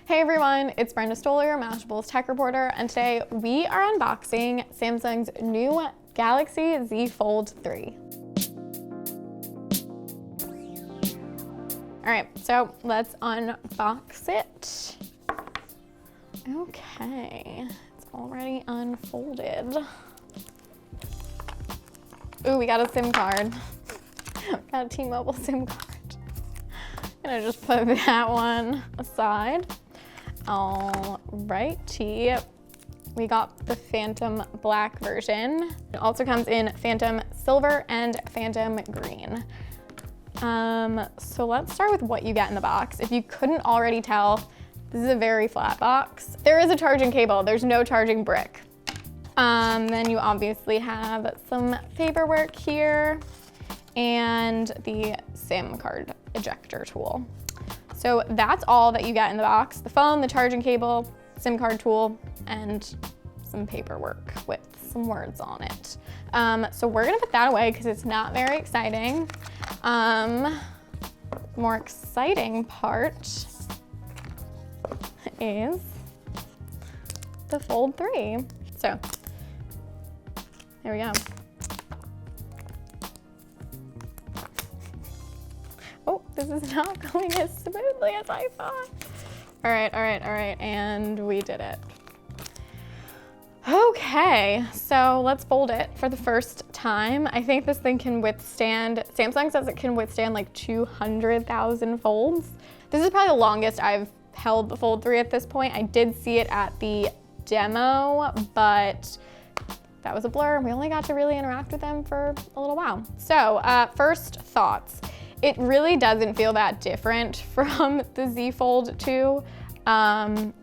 Hey everyone, it's Brenda Stoller, Mashable's tech reporter, and today we are unboxing Samsung's new Galaxy Z Fold 3. All right, so let's unbox it. Okay, it's already unfolded. Ooh, we got a SIM card. Got a T-Mobile SIM card. I'm gonna just put that one aside. Alrighty, we got the Phantom Black version. It also comes in Phantom Silver and Phantom Green. So let's start with what you get in the box. If you couldn't already tell, this is a very flat box. There is a charging cable, there's no charging brick. Then you obviously have some paperwork here and the SIM card ejector tool. So that's all that you get in the box: the phone, the charging cable, SIM card tool, and some paperwork with some words on it. So we're gonna put that away because it's not very exciting. More exciting part is the Fold 3. So here we go. Oh, this is not going as smoothly as I thought. All right, and we did it. Okay, so let's fold it for the first time. I think this thing can withstand, Samsung says it can withstand like 200,000 folds. This is probably the longest I've held the Fold 3 at this point. I did see it at the demo, but that was a blur. We only got to really interact with them for a little while. So first thoughts. It really doesn't feel that different from the Z Fold 2. I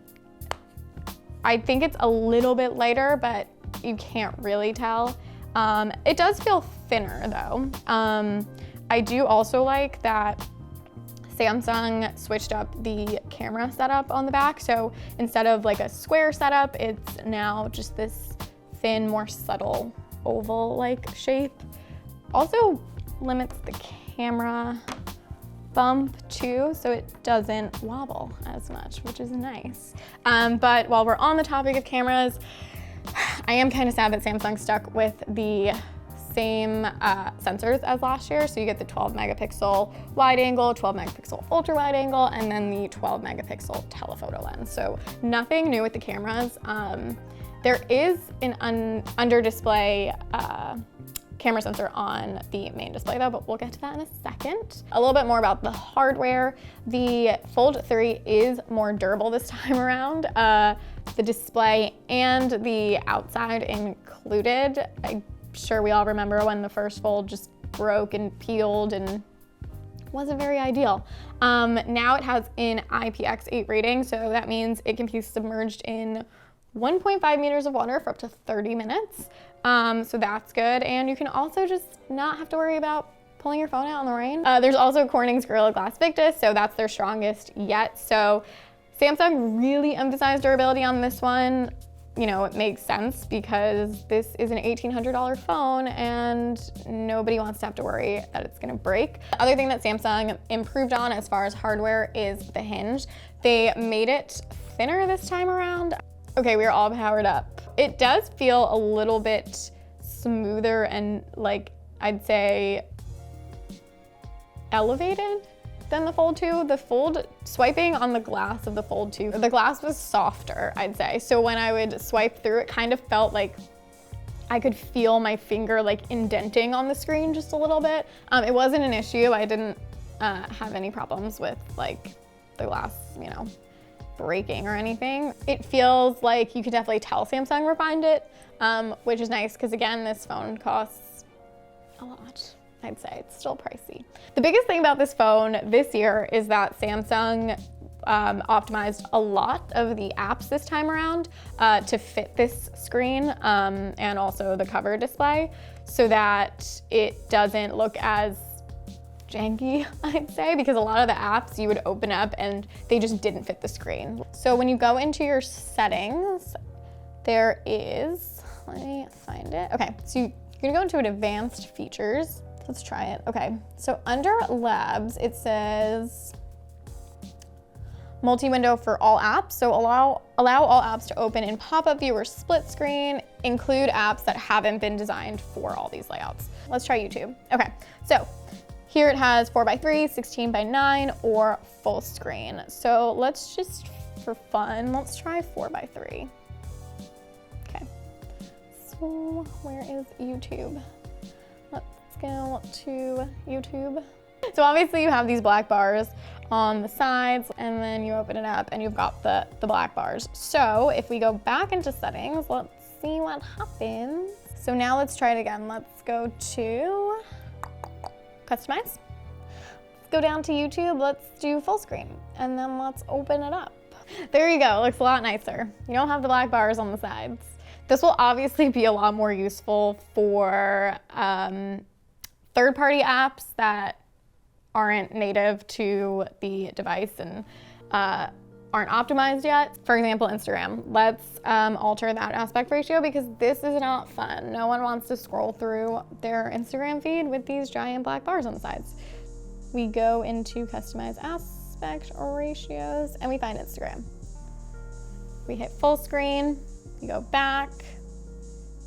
think it's a little bit lighter, but you can't really tell. It does feel thinner though. I do also like that Samsung switched up the camera setup on the back. So instead of like a square setup, it's now just this thin, more subtle oval-like shape. Also limits the camera bump too, so it doesn't wobble as much, which is nice. But while we're on the topic of cameras, I am kind of sad that Samsung stuck with the same sensors as last year. So you get the 12 megapixel wide angle, 12 megapixel ultra wide angle, and then the 12 megapixel telephoto lens. So nothing new with the cameras. There is an under display camera sensor on the main display though, but we'll get to that in a second. A little bit more about the hardware. The Fold 3 is more durable this time around. The display and the outside included. I'm sure we all remember when the first Fold just broke and peeled and wasn't very ideal. Now it has an IPX8 rating, so that means it can be submerged in 1.5 meters of water for up to 30 minutes. So that's good. And you can also just not have to worry about pulling your phone out in the rain. There's also Corning's Gorilla Glass Victus, so that's their strongest yet. So Samsung really emphasized durability on this one. You know, it makes sense because this is an $1,800 phone and nobody wants to have to worry that it's gonna break. The other thing that Samsung improved on as far as hardware is the hinge. They made it thinner this time around. Okay, we are all powered up. It does feel a little bit smoother and, like, I'd say elevated than the Fold 2. The Fold, swiping on the glass of the Fold 2, the glass was softer, I'd say. So when I would swipe through, it kind of felt like I could feel my finger like indenting on the screen just a little bit. It wasn't an issue. I didn't have any problems with like the glass, you know, breaking or anything. It feels like you could definitely tell Samsung refined it, which is nice because again, this phone costs a lot. I'd say it's still pricey. The biggest thing about this phone this year is that Samsung optimized a lot of the apps this time around to fit this screen and also the cover display so that it doesn't look as janky, I'd say, because a lot of the apps you would open up and they just didn't fit the screen. So when you go into your settings, there is, let me find it. Okay, so you're gonna go into an advanced features. Let's try it. Okay, so under labs, it says multi-window for all apps. So allow all apps to open in pop-up view or split screen. Include apps that haven't been designed for all these layouts. Let's try YouTube. Okay, so here it has 4:3, 16:9, or full screen. So let's just, for fun, let's try 4:3. Okay, so where is YouTube? Let's go to YouTube. So obviously you have these black bars on the sides, and then you open it up and you've got the black bars. So if we go back into settings, let's see what happens. So now let's try it again. Let's go to customize. Let's go down to YouTube. Let's do full screen, and then let's open it up. There you go. It looks a lot nicer. You don't have the black bars on the sides. This will obviously be a lot more useful for third-party apps that aren't native to the device and aren't optimized yet. For example, Instagram. Let's alter that aspect ratio because this is not fun. No one wants to scroll through their Instagram feed with these giant black bars on the sides. We go into customize aspect ratios and we find Instagram. We hit full screen, we go back,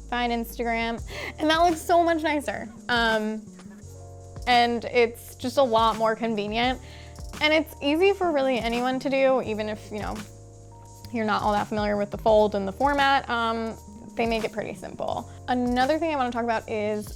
find Instagram, and that looks so much nicer. And it's just a lot more convenient. And it's easy for really anyone to do, even if, you know, you're not all that familiar with the fold and the format. They make it pretty simple. Another thing I want to talk about is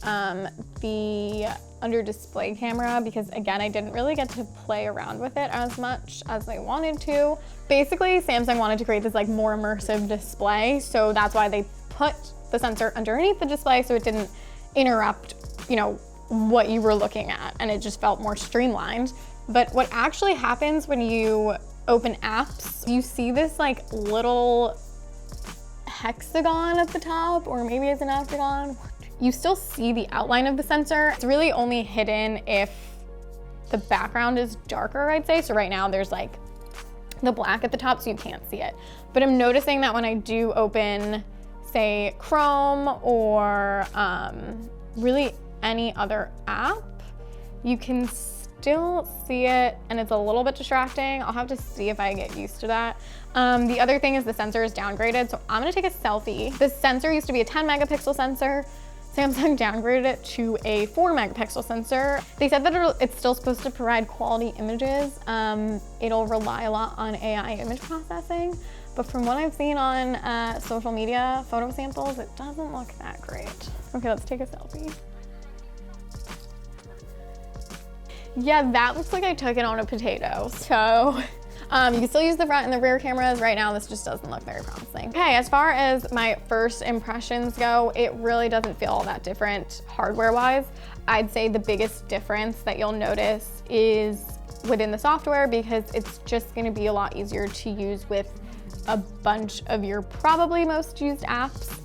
the under display camera, because again, I didn't really get to play around with it as much as I wanted to. Basically, Samsung wanted to create this like more immersive display, so that's why they put the sensor underneath the display so it didn't interrupt, you know, what you were looking at, and it just felt more streamlined. But what actually happens when you open apps, you see this like little hexagon at the top, or maybe it's an octagon. You still see the outline of the sensor. It's really only hidden if the background is darker, I'd say. So right now there's like the black at the top, so you can't see it. But I'm noticing that when I do open, say, Chrome or really any other app, you can still see it, and it's a little bit distracting. I'll have to see if I get used to that. The other thing is the sensor is downgraded, so I'm gonna take a selfie. This sensor used to be a 10 megapixel sensor. Samsung downgraded it to a 4 megapixel sensor. They said that it's still supposed to provide quality images. It'll rely a lot on AI image processing, but from what I've seen on social media, photo samples, it doesn't look that great. Okay, let's take a selfie. Yeah, that looks like I took it on a potato. So you can still use the front and the rear cameras. Right now, this just doesn't look very promising. Okay, as far as my first impressions go, it really doesn't feel all that different hardware-wise. I'd say the biggest difference that you'll notice is within the software, because it's just gonna be a lot easier to use with a bunch of your probably most used apps.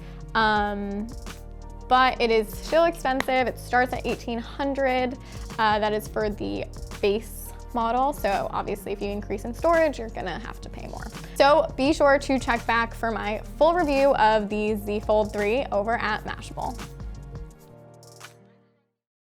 But it is still expensive. It starts at $1,800. That is for the base model. So obviously if you increase in storage, you're gonna have to pay more. So be sure to check back for my full review of the Z Fold 3 over at Mashable.